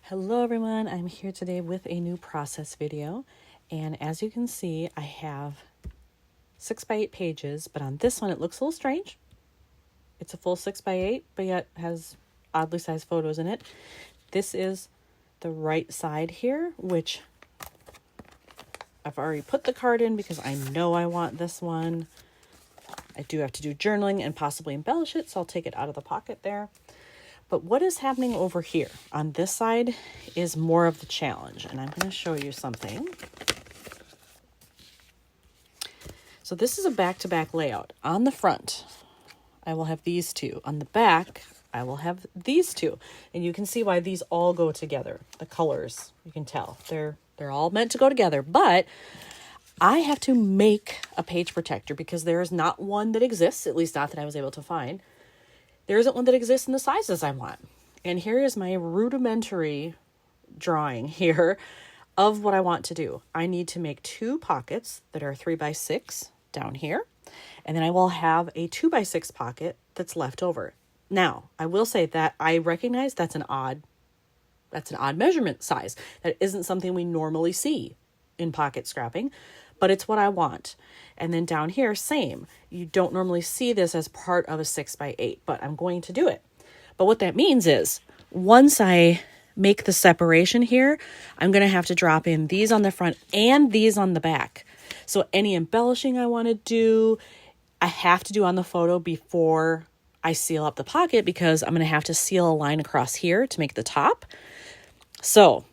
Hello everyone, I'm here today with a new process video, and as you can see I have 6x8 pages, but on this one it looks a little strange. It's a full 6x8 but yet has oddly sized photos in it. This is the right side here, which I've already put the card in because I know I want this one. I do have to do journaling and possibly embellish it, so I'll take it out of the pocket there. But what is happening over here on this side is more of the challenge, and I'm going to show you something. So this is a back-to-back layout. On the front, I will have these two. On the back, I will have these two. And you can see why these all go together. The colors, you can tell. They're all meant to go together, but I have to make a page protector because there is not one that exists, at least not that I was able to find. There isn't one that exists in the sizes I want. And here is my rudimentary drawing here of what I want to do. I need to make two pockets that are 3x6 down here. And then I will have a 2x6 pocket that's left over. Now, I will say that I recognize that's an odd measurement size. That isn't something we normally see in pocket scrapping, but it's what I want. And then down here, same. You don't normally see this as part of a 6x8, but I'm going to do it. But what that means is once I make the separation here, I'm going to have to drop in these on the front and these on the back. So any embellishing I want to do, I have to do on the photo before I seal up the pocket, because I'm going to have to seal a line across here to make the top. So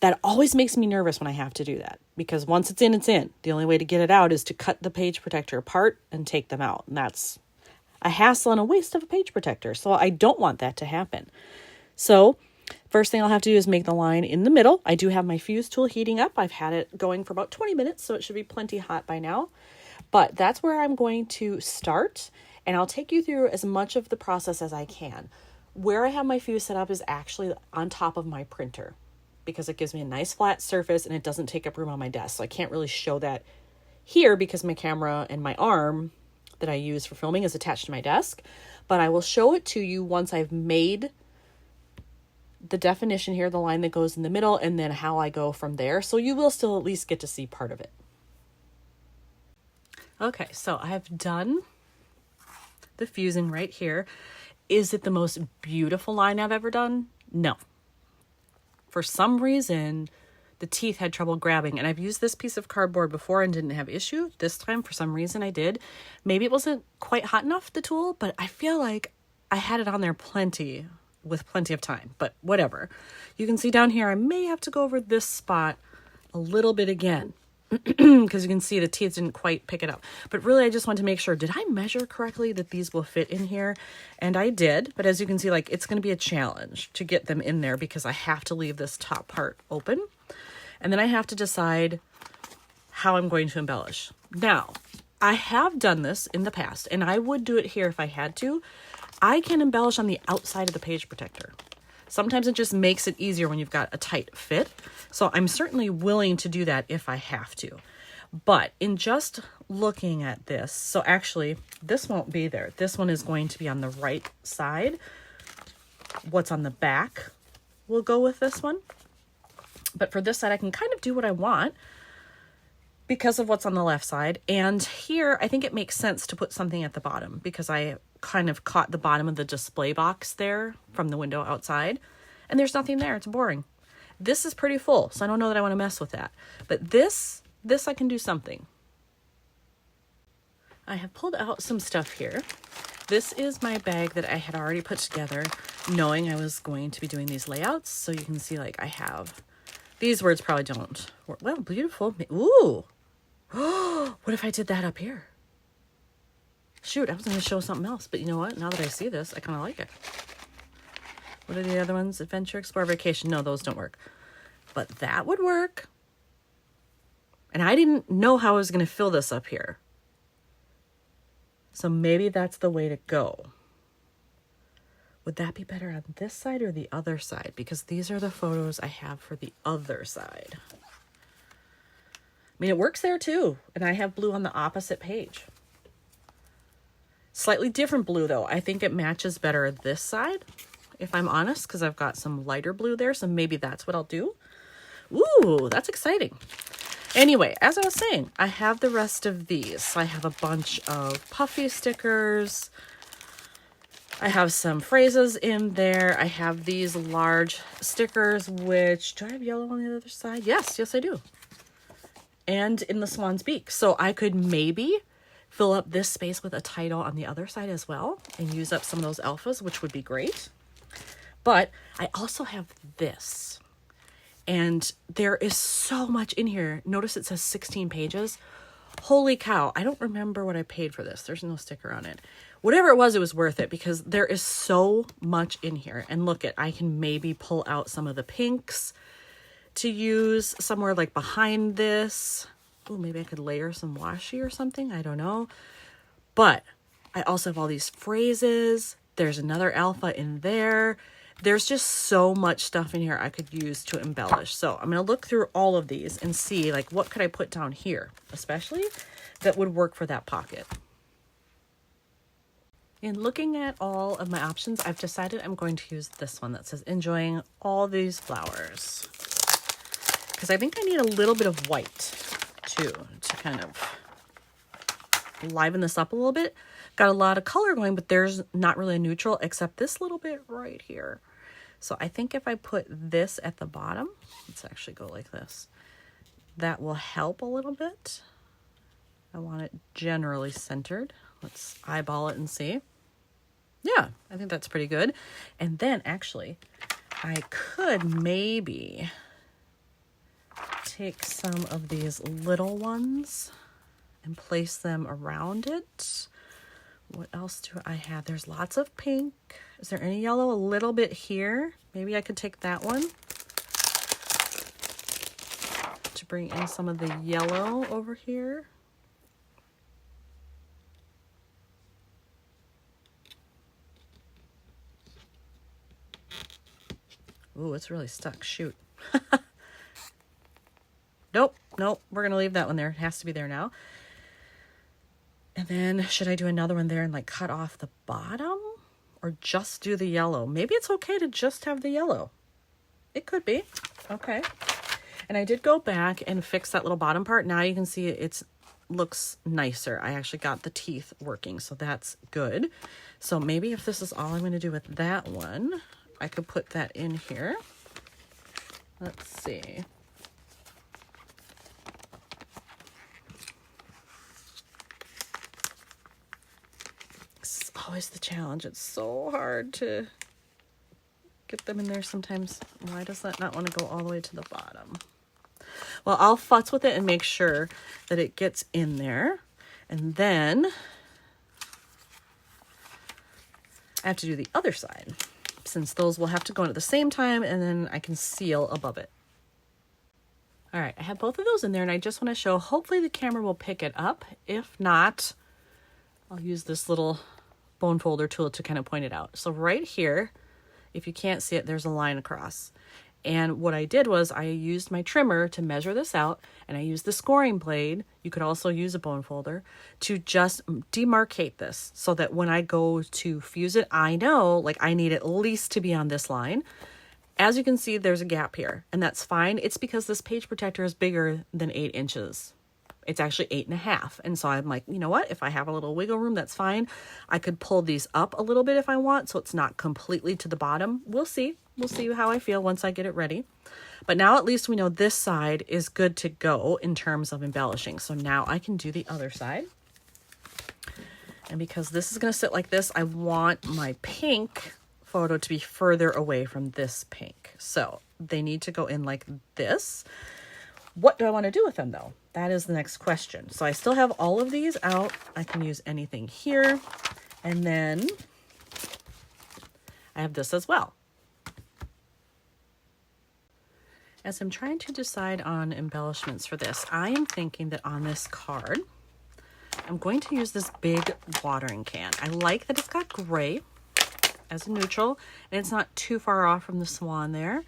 that always makes me nervous when I have to do that, because once it's in, it's in. The only way to get it out is to cut the page protector apart and take them out. And that's a hassle and a waste of a page protector. So I don't want that to happen. So first thing I'll have to do is make the line in the middle. I do have my fuse tool heating up. I've had it going for about 20 minutes, so it should be plenty hot by now. But that's where I'm going to start, and I'll take you through as much of the process as I can. Where I have my fuse set up is actually on top of my printer, because it gives me a nice flat surface and it doesn't take up room on my desk. So I can't really show that here because my camera and my arm that I use for filming is attached to my desk. But I will show it to you once I've made the definition here, the line that goes in the middle, and then how I go from there. So you will still at least get to see part of it. Okay, so I have done the fusing right here. Is it the most beautiful line I've ever done? No. For some reason, the teeth had trouble grabbing, and I've used this piece of cardboard before and didn't have issue. This time, for some reason, I did. Maybe it wasn't quite hot enough, the tool, but I feel like I had it on there with plenty of time, but whatever. You can see down here, I may have to go over this spot a little bit again, because you can see the teeth didn't quite pick it up. But really, I just want to make sure, did I measure correctly that these will fit in here? And I did, but as you can see, like, it's going to be a challenge to get them in there because I have to leave this top part open. And then I have to decide how I'm going to embellish. Now, I have done this in the past, and I would do it here if I had to. I can embellish on the outside of the page protector. Sometimes it just makes it easier when you've got a tight fit. So I'm certainly willing to do that if I have to. But in just looking at this, so actually this won't be there. This one is going to be on the right side. What's on the back will go with this one. But for this side, I can kind of do what I want because of what's on the left side. And here, I think it makes sense to put something at the bottom because I kind of caught the bottom of the display box there from the window outside. And there's nothing there. It's boring. This is pretty full, so I don't know that I want to mess with that. But this I can do something. I have pulled out some stuff here. This is my bag that I had already put together, knowing I was going to be doing these layouts. So you can see, like, I have... These words probably don't work. Well, beautiful. Ooh. What if I did that up here? Shoot, I was going to show something else. But you know what? Now that I see this, I kind of like it. What are the other ones? Adventure, Explore, Vacation. No, those don't work. But that would work. And I didn't know how I was going to fill this up here. So maybe that's the way to go. Would that be better on this side or the other side? Because these are the photos I have for the other side. I mean, it works there too. And I have blue on the opposite page. Slightly different blue though. I think it matches better this side. if I'm honest, because I've got some lighter blue there. So maybe that's what I'll do. Ooh, that's exciting. Anyway, as I was saying, I have the rest of these. So I have a bunch of puffy stickers. I have some phrases in there. I have these large stickers, which, do I have yellow on the other side? Yes, I do. And in the swan's beak. So I could maybe fill up this space with a title on the other side as well and use up some of those alphas, which would be great. But I also have this. And there is so much in here. Notice it says 16 pages. Holy cow. I don't remember what I paid for this. There's no sticker on it. Whatever it was worth it because there is so much in here. And look I can maybe pull out some of the pinks to use somewhere like behind this. Oh, maybe I could layer some washi or something. I don't know. But I also have all these phrases. There's another alpha in there. There's just so much stuff in here I could use to embellish. So I'm going to look through all of these and see like what could I put down here, especially that would work for that pocket. In looking at all of my options, I've decided I'm going to use this one that says enjoying all these flowers. Because I think I need a little bit of white too to kind of liven this up a little bit. Got a lot of color going, but there's not really a neutral except this little bit right here. So I think if I put this at the bottom, let's actually go like this. That will help a little bit. I want it generally centered. Let's eyeball it and see. Yeah, I think that's pretty good. And then actually, I could maybe take some of these little ones and place them around it. What else do I have? There's lots of pink. Is there any yellow? A little bit here. Maybe I could take that one to bring in some of the yellow over here. Ooh, it's really stuck. Shoot. Nope. We're going to leave that one there. It has to be there now. And then should I do another one there and like cut off the bottom or just do the yellow? Maybe it's okay to just have the yellow. It could be. Okay. And I did go back and fix that little bottom part. Now you can see it looks nicer. I actually got the teeth working, so that's good. So maybe if this is all I'm going to do with that one, I could put that in here. Let's see. This is always the challenge. It's so hard to get them in there sometimes. Why does that not want to go all the way to the bottom? Well, I'll futz with it and make sure that it gets in there. And then I have to do the other side, since those will have to go in at the same time, and then I can seal above it. All right, I have both of those in there, and I just want to show, hopefully the camera will pick it up. If not, I'll use this little bone folder tool to kind of point it out. So right here, if you can't see it, there's a line across. And what I did was I used my trimmer to measure this out, and I used the scoring blade, you could also use a bone folder, to just demarcate this so that when I go to fuse it, I know like I need at least to be on this line. As you can see, there's a gap here, and that's fine. It's because this page protector is bigger than 8 inches. It's actually 8.5. And so I'm like, you know what? If I have a little wiggle room, that's fine. I could pull these up a little bit if I want, so it's not completely to the bottom. We'll see. We'll see how I feel once I get it ready. But now at least we know this side is good to go in terms of embellishing. So now I can do the other side. And because this is going to sit like this, I want my pink photo to be further away from this pink. So they need to go in like this. What do I want to do with them though? That is the next question. So I still have all of these out. I can use anything here. And then I have this as well. As I'm trying to decide on embellishments for this, I am thinking that on this card, I'm going to use this big watering can. I like that it's got gray as a neutral, and it's not too far off from the swan there.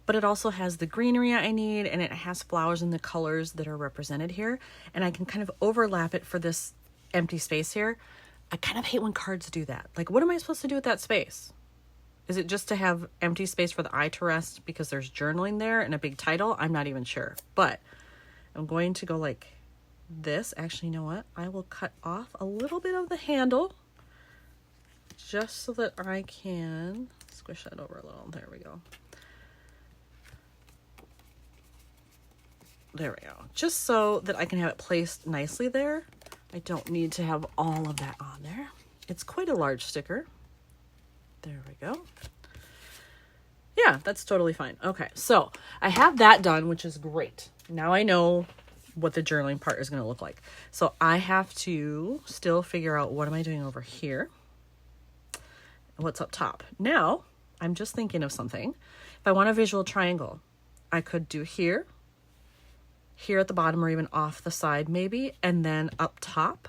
But it also has the greenery I need, and it has flowers in the colors that are represented here. And I can kind of overlap it for this empty space here. I kind of hate when cards do that. Like, what am I supposed to do with that space? Is it just to have empty space for the eye to rest because there's journaling there and a big title? I'm not even sure, but I'm going to go like this. Actually, you know what? I will cut off a little bit of the handle just so that I can squish that over a little. There we go. There we go. Just so that I can have it placed nicely there. I don't need to have all of that on there. It's quite a large sticker. There we go. Yeah, that's totally fine. Okay, so I have that done, which is great. Now I know what the journaling part is going to look like. So I have to still figure out what am I doing over here and what's up top. Now, I'm just thinking of something. If I want a visual triangle, I could do here at the bottom, or even off the side maybe, and then up top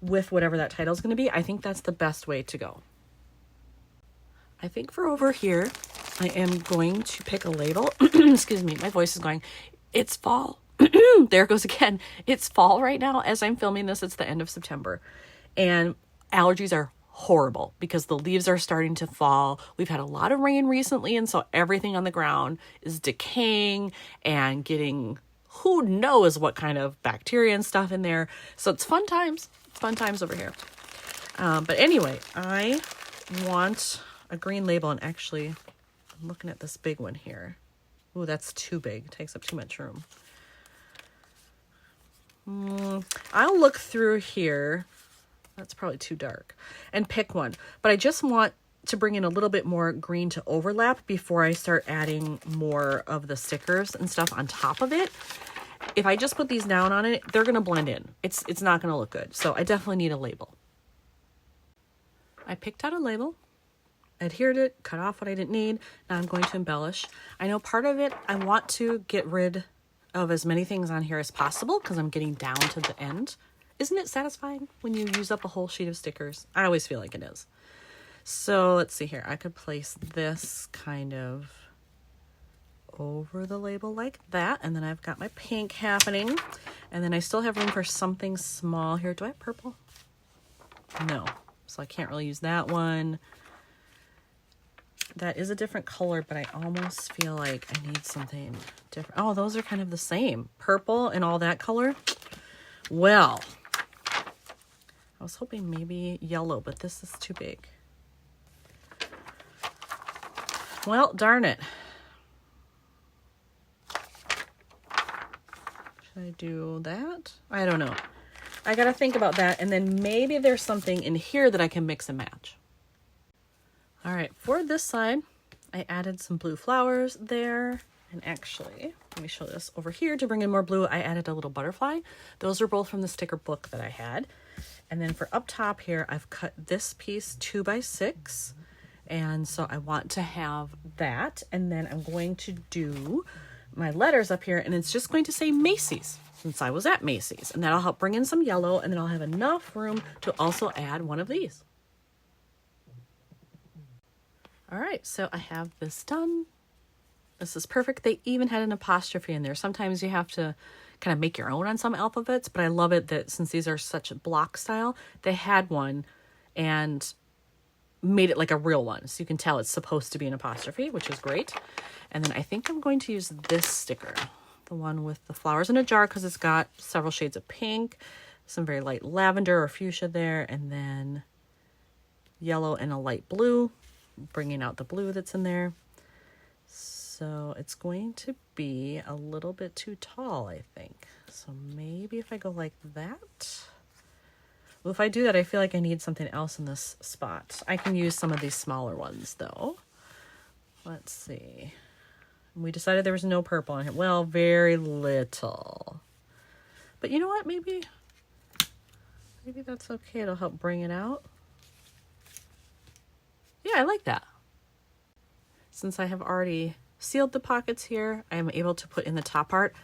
with whatever that title is going to be. I think that's the best way to go. I think for over here, I am going to pick a label. Excuse me, my voice is going. It's fall. There it goes again. It's fall right now. As I'm filming this, it's the end of September. And allergies are horrible because the leaves are starting to fall. We've had a lot of rain recently, and so everything on the ground is decaying and getting who knows what kind of bacteria and stuff in there. So it's fun times. It's fun times over here. But anyway, I want a green label, and actually I'm looking at this big one here. Ooh, that's too big. It takes up too much room. I'll look through here. That's probably too dark. And pick one. But I just want to bring in a little bit more green to overlap before I start adding more of the stickers and stuff on top of it. If I just put these down on it, they're going to blend in. It's not going to look good. So I definitely need a label. I picked out a label, adhered it, cut off what I didn't need. Now I'm going to embellish. I know part of it, I want to get rid of as many things on here as possible because I'm getting down to the end. Isn't it satisfying when you use up a whole sheet of stickers? I always feel like it is. So let's see here. I could place this kind of over the label like that. And then I've got my pink happening. And then I still have room for something small here. Do I have purple? No. So I can't really use that one. That is a different color, but I almost feel like I need something different. Oh, those are kind of the same. Purple and all that color. Well, I was hoping maybe yellow, but this is too big. Well, darn it. Should I do that? I don't know. I got to think about that. And then maybe there's something in here that I can mix and match. All right, for this side, I added some blue flowers there. And actually, let me show this over here. To bring in more blue, I added a little butterfly. Those are both from the sticker book that I had. And then for up top here, I've cut this piece 2x6. And so I want to have that. And then I'm going to do my letters up here. And it's just going to say Macy's, since I was at Macy's. And that'll help bring in some yellow. And then I'll have enough room to also add one of these. All right, so I have this done. This is perfect. They even had an apostrophe in there. Sometimes you have to kind of make your own on some alphabets, but I love it that since these are such block style, they had one and made it like a real one. So you can tell it's supposed to be an apostrophe, which is great. And then I think I'm going to use this sticker, the one with the flowers in a jar, because it's got several shades of pink, some very light lavender or fuchsia there, and then yellow and a light blue, bringing out the blue that's in there. So it's going to be a little bit too tall, I think. So maybe if I go like that. Well, if I do that, I feel like I need something else in this spot. I can use some of these smaller ones, though. Let's see. We decided there was no purple on here. Well, very little. But you know what? Maybe that's okay. It'll help bring it out. Yeah, I like that. Since I have already sealed the pockets here, I am able to put in the top part.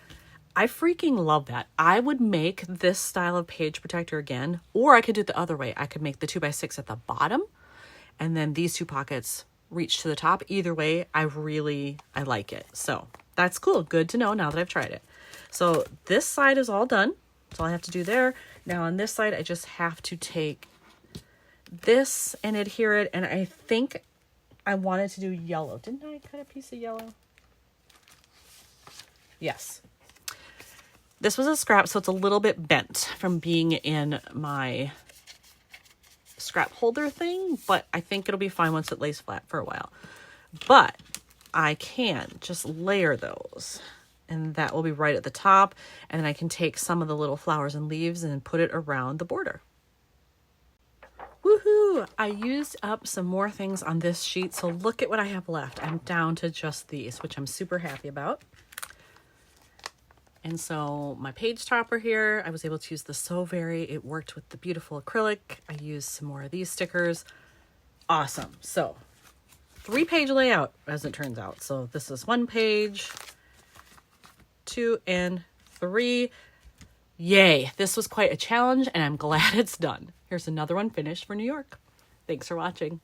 I freaking love that. I would make this style of page protector again, or I could do it the other way. I could make the 2x6 at the bottom, and then these two pockets reach to the top. Either way, I like it. So that's cool. Good to know now that I've tried it. So this side is all done. That's all I have to do there. Now on this side, I just have to take this and adhere it, and I think I wanted to do yellow. Didn't I cut a piece of yellow? Yes. This was a scrap, so it's a little bit bent from being in my scrap holder thing, but I think it'll be fine once it lays flat for a while. But I can just layer those, and that will be right at the top, and then I can take some of the little flowers and leaves and put it around the border. Woohoo! I used up some more things on this sheet, so look at what I have left. I'm down to just these, which I'm super happy about. And so my page topper here, I was able to use the So Very. It worked with the beautiful acrylic. I used some more of these stickers. Awesome. So 3-page layout, as it turns out. So this is 1 page, 2, and 3. Yay. This was quite a challenge, and I'm glad it's done. Here's another one finished for New York. Thanks for watching.